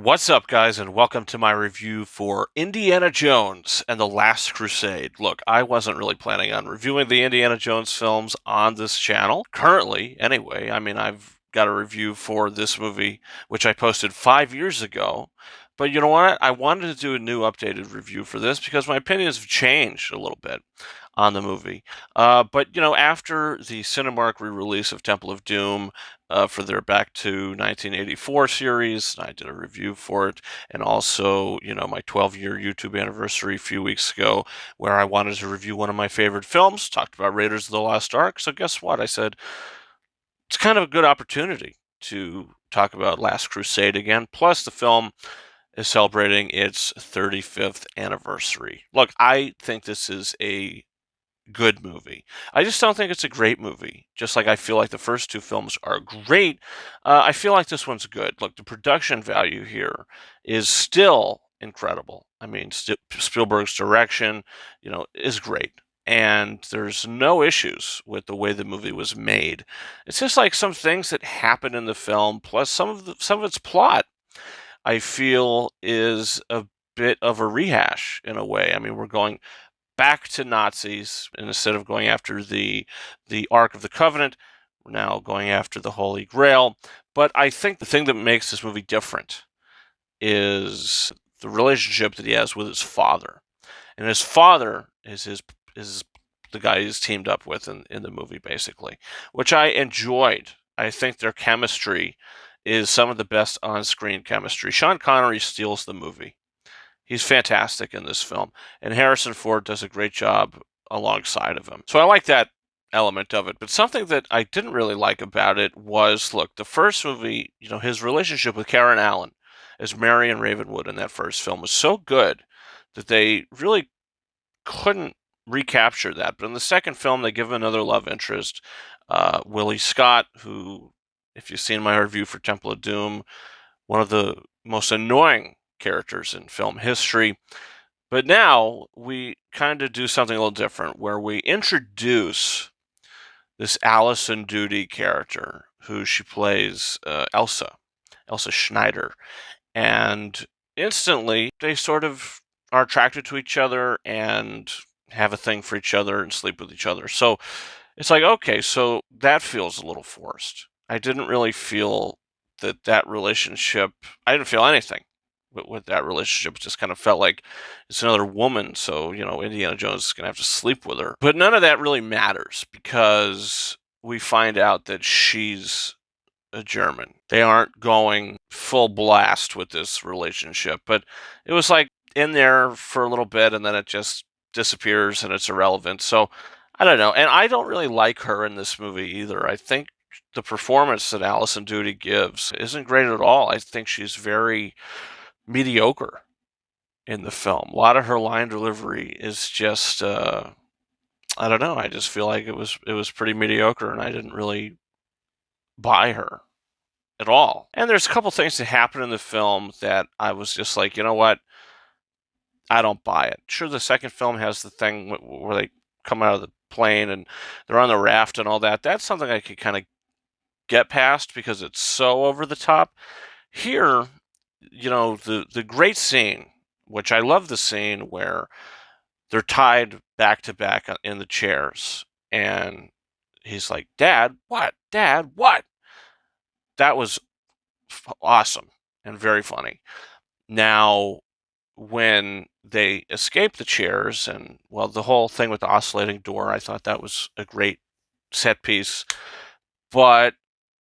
What's up, guys, and welcome to my review for Indiana Jones and the Last Crusade. Look, I wasn't really planning on reviewing the Indiana Jones films on this channel. Currently, anyway, I've got a review for this movie, which I posted 5 years ago. But you know what? I wanted to do a new updated review for this because my opinions have changed a little bit on the movie. But after the Cinemark re-release of Temple of Doom, for their Back to 1984 series. I did a review for it, and also, my 12-year YouTube anniversary a few weeks ago, where I wanted to review one of my favorite films, talked about Raiders of the Lost Ark. So guess what? I said, it's kind of a good opportunity to talk about Last Crusade again. Plus, the film is celebrating its 35th anniversary. Look, I think this is a good movie. I just don't think it's a great movie. Just like I feel like the first two films are great, I feel like this one's good. Look, the production value here is still incredible. Spielberg's direction, is great. And there's no issues with the way the movie was made. It's just like some things that happen in the film, plus some of its plot, I feel is a bit of a rehash in a way. We're going back to Nazis, and instead of going after the Ark of the Covenant, we're now going after the Holy Grail. But I think the thing that makes this movie different is the relationship that he has with his father. And his father is the guy he's teamed up with in the movie, basically, which I enjoyed. I think their chemistry is some of the best on-screen chemistry. Sean Connery steals the movie. He's fantastic in this film, and Harrison Ford does a great job alongside of him. So I like that element of it. But something that I didn't really like about it was, look, the first movie, his relationship with Karen Allen as Marion Ravenwood in that first film was so good that they really couldn't recapture that. But in the second film, they give him another love interest, Willie Scott, who, if you've seen my review for Temple of Doom, one of the most annoying characters in film history. But now we kind of do something a little different where we introduce this Allison Doody character who she plays Elsa Schneider. And instantly they sort of are attracted to each other and have a thing for each other and sleep with each other. So it's like, okay, so that feels a little forced. I didn't really feel that relationship, I didn't feel anything with that relationship. It just kind of felt like it's another woman, so, Indiana Jones is going to have to sleep with her. But none of that really matters because we find out that she's a German. They aren't going full blast with this relationship, but it was like in there for a little bit and then it just disappears and it's irrelevant. So I don't know. And I don't really like her in this movie either. I think the performance that Allison Doody gives isn't great at all. I think she's very mediocre in the film. A lot of her line delivery is just I don't know. I just feel like it was pretty mediocre and I didn't really buy her at all. And there's a couple things that happen in the film that I was just like, you know what? I don't buy it. Sure, the second film has the thing where they come out of the plane and they're on the raft and all that. That's something I could kind of get past because it's so over the top. Here, the great scene, which I love the scene where they're tied back to back in the chairs and he's like, "Dad, what? Dad, what?" That was awesome and very funny. Now, when they escape the chairs and, well, the whole thing with the oscillating door, I thought that was a great set piece. But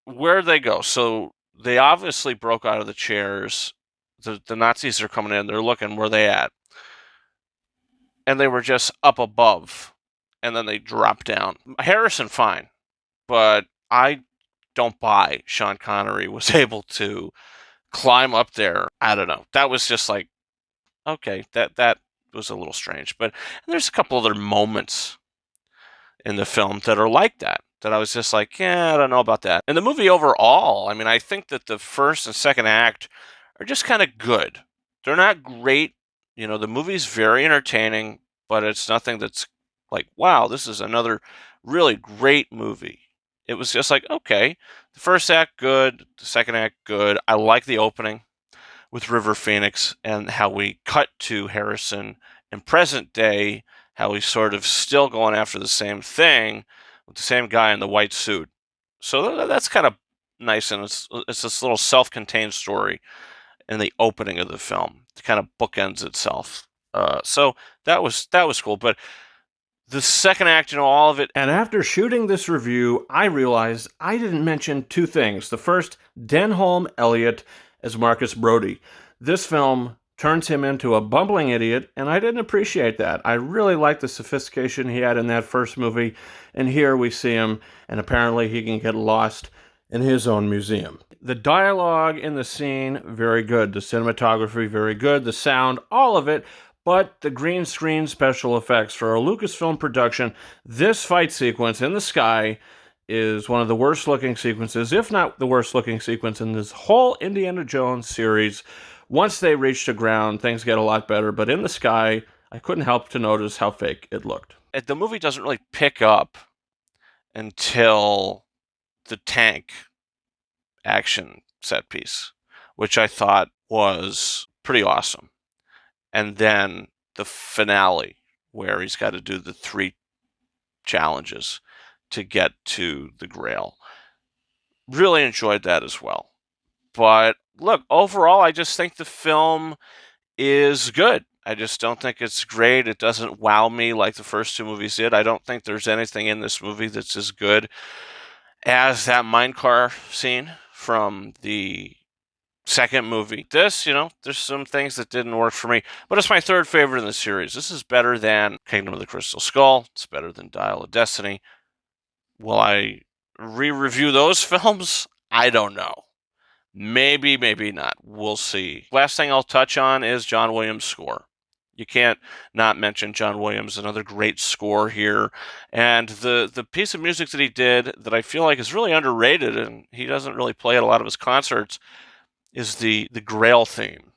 where they go? So they obviously broke out of the chairs. The Nazis are coming in. They're looking where they at, and they were just up above, and then they dropped down. Harrison, fine, but I don't buy Sean Connery was able to climb up there. I don't know. That was just like, okay, that was a little strange. But there's a couple other moments in the film that are like that I was just like, yeah, I don't know about that. And the movie overall, I think that the first and second act are just kind of good. They're not great. The movie's very entertaining, but it's nothing that's like, wow, this is another really great movie. It was just like, okay, the first act good, the second act good. I like the opening with River Phoenix and how we cut to Harrison in present day, how he's sort of still going after the same thing with the same guy in the white suit. So that's kind of nice, and it's this little self-contained story in the opening of the film. It kind of bookends itself. So that was cool. But the second act, all of it. And after shooting this review, I realized I didn't mention two things. The first, Denholm Elliott as Marcus Brody. This film turns him into a bumbling idiot, and I didn't appreciate that. I really liked the sophistication he had in that first movie, and here we see him, and apparently he can get lost in his own museum. The dialogue in the scene, very good. The cinematography, very good. The sound, all of it. But the green screen special effects for a Lucasfilm production, this fight sequence in the sky is one of the worst looking sequences, if not the worst looking sequence in this whole Indiana Jones series. Once they reach the ground, things get a lot better, but in the sky, I couldn't help to notice how fake it looked. The movie doesn't really pick up until the tank action set piece, which I thought was pretty awesome. And then the finale, where he's got to do the 3 challenges to get to the Grail. Really enjoyed that as well. But look, overall, I just think the film is good. I just don't think it's great. It doesn't wow me like the first 2 movies did. I don't think there's anything in this movie that's as good as that minecar scene from the second movie. This, there's some things that didn't work for me, but it's my third favorite in the series. This is better than Kingdom of the Crystal Skull. It's better than Dial of Destiny. Will I re-review those films? I don't know. Maybe, maybe not. We'll see. Last thing I'll touch on is John Williams' score. You can't not mention John Williams, another great score here. And the piece of music that he did that I feel like is really underrated, and he doesn't really play at a lot of his concerts, is the Grail theme.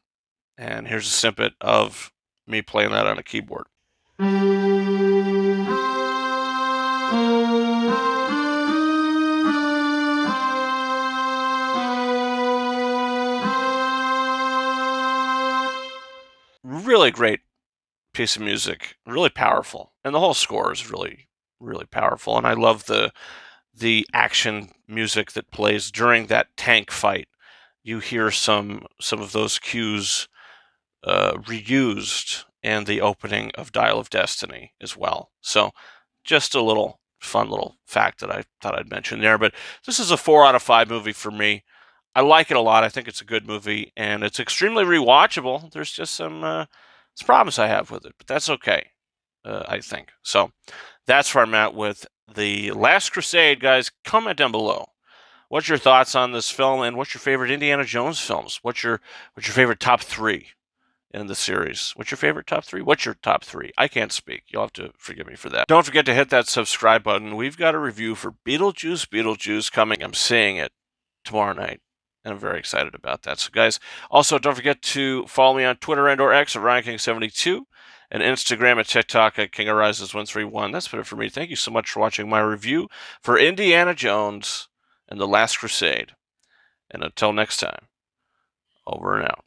And here's a snippet of me playing that on a keyboard. Really great piece of music, really powerful. And the whole score is really, really powerful. And I love the action music that plays during that tank fight. You hear some of those cues reused in the opening of Dial of Destiny as well. So just a little fun little fact that I thought I'd mention there. But this is a 4 out of 5 movie for me. I like it a lot. I think it's a good movie, and it's extremely rewatchable. There's just some problems I have with it, but that's okay, I think. So that's where I'm at with The Last Crusade, guys. Comment down below. What's your thoughts on this film, and what's your favorite Indiana Jones films? What's your favorite top 3 in the series? What's your favorite top 3? What's your top 3? I can't speak. You'll have to forgive me for that. Don't forget to hit that subscribe button. We've got a review for Beetlejuice coming. I'm seeing it tomorrow night, and I'm very excited about that. So, guys, also don't forget to follow me on Twitter and/or X at RyanKing72, and Instagram and TikTok at KingArises131. That's it for me. Thank you so much for watching my review for Indiana Jones and The Last Crusade. And until next time, over and out.